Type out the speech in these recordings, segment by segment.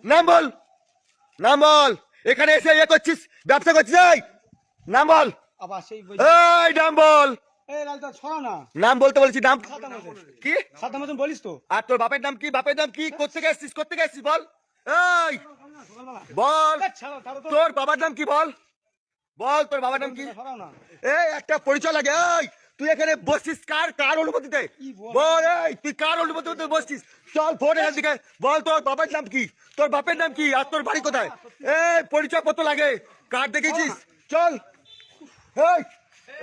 নাম বল, নাম বল। এখানে এসে করছিস, ব্যবসা করছিস? এই নাম বল, আবার সেই এই নাম বল। এই লালটা ছড়া না। নাম বলতে বলেছি, নাম কি? সাদা মতন বলিস তো। আর তোর বাপের নাম কি? বাপের নাম কি? করতে গেছিস, করতে গেছিস বল। এই বল, তোর বাবার নাম কি বল? বল তোর বাবার নাম কি? ছড়াও না। এই একটা পরিচয় লাগে। এই তুই এখানে বসছিস কার কার অনুমতিতে? বল, এই তুই কার অনুমতিতে বসছিস? চল ফোন এখান থেকে। বল তোর বাবার নাম কি, তোর বাপের নাম কি, আর তোর বাড়ি কোথায়? এই পরিচয় পত্র লাগে, কার দেখেছিস? চল। এই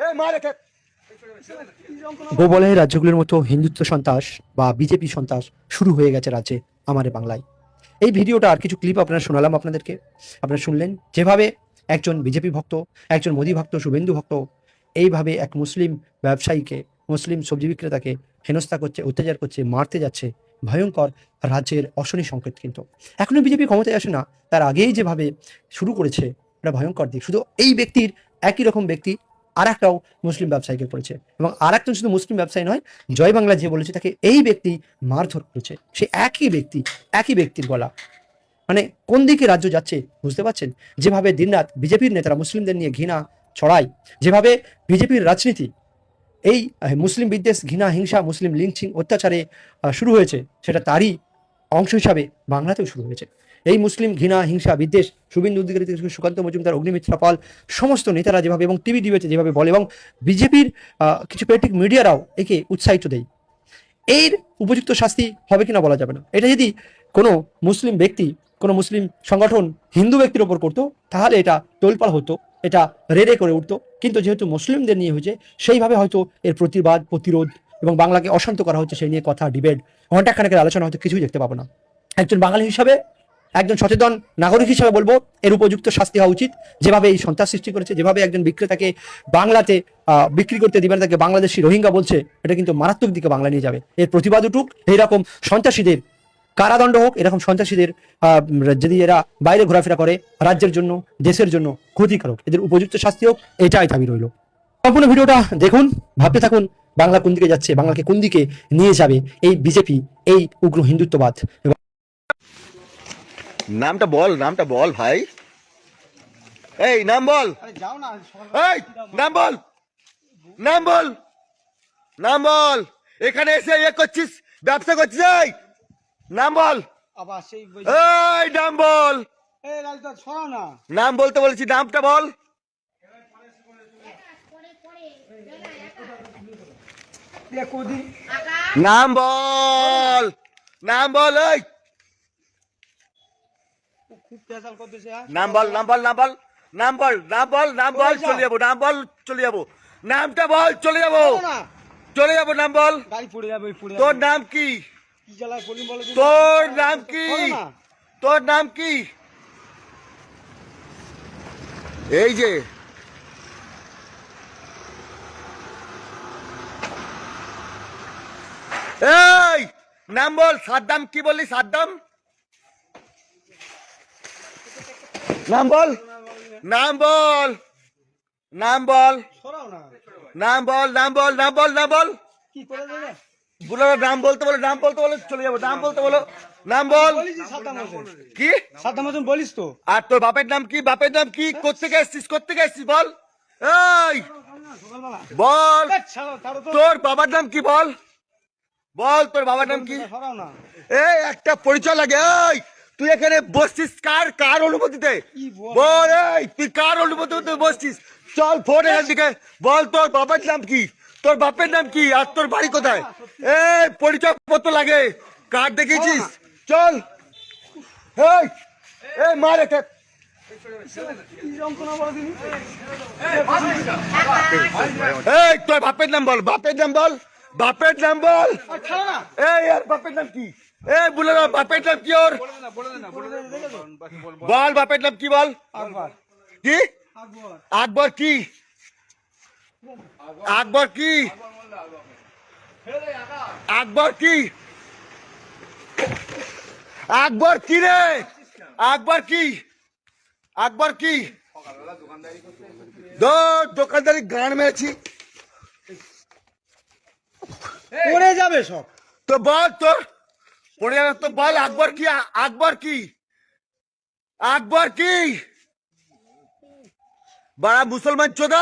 এই মা রেখে গোবলয়ের রাজ্যগুলোর মতো হিন্দুত্ব সন্ত্রাস বা বিজেপি সন্ত্রাস শুরু হয়ে গেছে রাজ্যে আমারে বাংলায়। এই ভিডিওটা আর কিছু ক্লিপ আপনারা শোনালাম আপনাদেরকে। আপনারা শুনলেন যেভাবে একজন বিজেপি ভক্ত, একজন মোদী ভক্ত, শুভেন্দু ভক্ত এইভাবে এক মুসলিম ব্যবসায়ীকে, মুসলিম সবজি বিক্রেতাকে হেনস্থা করছে, অত্যাচার করছে, মারতে যাচ্ছে। ভয়ঙ্কর রাজ্যের অশনি সংকেত। কিন্তু এখনো বিজেপি ক্ষমতায় আসে না, তার আগেই যেভাবে শুরু করেছে এটা ভয়ঙ্কর দিক। শুধু এই ব্যক্তির একই রকম ব্যক্তি আর একটাও মুসলিম ব্যবসায়ীকে করেছে, এবং আর একজন শুধু মুসলিম ব্যবসায়ী নয়, জয় বাংলা যে বলেছে তাকে এই ব্যক্তি মারধর করেছে। সে একই ব্যক্তি, একই ব্যক্তির গলা। মানে কোন দিকে রাজ্য যাচ্ছে বুঝতে পারছেন? যেভাবে দিনরাত বিজেপির নেতারা মুসলিমদের নিয়ে ঘৃণা ছড়ায়, যেভাবে বিজেপির রাজনীতি এই মুসলিম বিদ্বেষ, ঘৃণা, হিংসা, মুসলিম লিঞ্চিং, অত্যাচারে শুরু হয়েছে, সেটা তারই অংশ হিসাবে বাংলাতেও শুরু হয়েছে। এই মুসলিম ঘৃণা, হিংসা, বিদ্বেষ শুভেন্দু অধিকারী থেকে সুকান্ত মজুমদার, অগ্নিমিত্রা পাল, সমস্ত নেতারা যেভাবে এবং টিভি ডিবেটে যেভাবে বলে, এবং বিজেপির কিছু পলিটিক মিডিয়ারাও একে উৎসাহিত দেয়, এর উপযুক্ত শাস্তি হবে কিনা বলা যাবে না। এটা যদি কোনো মুসলিম ব্যক্তি, কোনো মুসলিম সংগঠন হিন্দু ব্যক্তির ওপর করতো, তাহলে এটা তোলপাড় হতো, এটা রেড়ে করে উঠতো। কিন্তু যেহেতু মুসলিমদের নিয়ে হয়েছে, সেইভাবে হয়তো এর প্রতিবাদ, প্রতিরোধ এবং বাংলাকে অশান্ত করা হচ্ছে, সেই নিয়ে কথা, ডিবেট, ঘণ্টাখানেকের আলোচনা হয়তো কিছুই দেখতে পাবো না। একজন বাঙালি হিসাবে, একজন সচেতন নাগরিক হিসাবে বলবো, এর উপযুক্ত শাস্তি হওয়া উচিত। যেভাবে এই সন্ত্রাস সৃষ্টি করেছে, যেভাবে একজন বিক্রেতাকে বাংলাতে বিক্রি করতে দিবে না, তাকে বাংলাদেশি রোহিঙ্গা বলছে, এটা কিন্তু মারাত্মক দিকে বাংলা নিয়ে যাবে। এর প্রতিবাদ উঠুক, এইরকম সন্ত্রাসীদের কারাদণ্ড হোক। এরকম সন্ত্রাসীদের যদি এরা বাইরে ঘোরাফেরা করে, রাজ্যের জন্য, দেশের জন্য ক্ষতিকারক, এদের উপযুক্ত শাস্তি হোক, এটাই দাবি রইল। সম্পূর্ণ ভিডিওটা দেখুন, ভাবতে থাকুন বাংলা কোন দিকে যাচ্ছে, বাংলাকে কোন দিকে নিয়ে যাবে এই বিজেপি, এই উগ্র হিন্দুত্ববাদ। নামটা বল, নামটা বল ভাই। এই নাম বল। আরে যাও না। এই নাম বল, নাম বল, নাম বল। এখানে এসে করছিস, ব্যবসা করছিস? এই নাম বল, আবার সেই এই নাম বল। এই লালটা ছড়া না। নাম বলতে বলেছি, নামটা বল। নাম বল, নাম বল। এই খুব পেশাল করতেছে। নাম বল, নাম বল, নাম বল, নাম বল, নাম বল, নাম বল, চলে যাবো। নাম বল, চলে যাবো। নামটা বল, চলে যাবো, চলে যাবো। নাম বল। গাড়ি পড়ে যাবে, পড়ে তোর নাম কি? কি জ্বালায় বলি বলে। তোর নাম কি? তোর নাম কি? এই যে এই নাম বল। সাদ্দাম কি বললি? সাদ্দাম নাম বল, নাম বল, নাম বল, ছড়াও না। নাম বল, নাম বল, নাম বল, নাম বল। কি করে দেবে? বলো নাম বলতে বলো, নাম বলতে বলো, চলে যাবো। নাম বলতে বলো, নাম বল। বলিস সাদা মতন। কি? সাদা মতন বলিস তো। আর তোর বাপের নাম কি? বাপের নাম কি? করতে গেছিস, করতে গেছিস বল। এই বল, তোর বাবার নাম কি বল? বল তোর বাবার নাম কি? ছড়াও না। এই একটা পরিচয় লাগে। এই তুই এখানে বসছিস কার কার অনুমতিতে? বল, এই তুই কার অনুমতিতে বসছিস? চল ফোন এখান থেকে। বল তোর বাবার নাম কি, তোর বাপের নাম কি, আর তোর বাড়ি কোথায়? এই পরিচয় পত্র লাগে, কার দেখেছিস? চল। এই এই মা রেখে এই তোর বাপের নাম বল, বাপের নাম বল, বাপের নাম বল। এই আর বাপের নাম কি? এই বলে না, বাপের নাম কি ওর? বল বাপের নাম কি বল? কি? আকবর কি? আকবর কি? আকবর কি? আকবর কি রে? আকবর কি? আকবর কি? দোকানদারি গান মেরেছি। পড়ে যাবে সব। তো বল, তোর পড়ে যাবে তো বল। আকবর কি? আকবর কি? আকবর কি बड़ा मुसलमान चोदा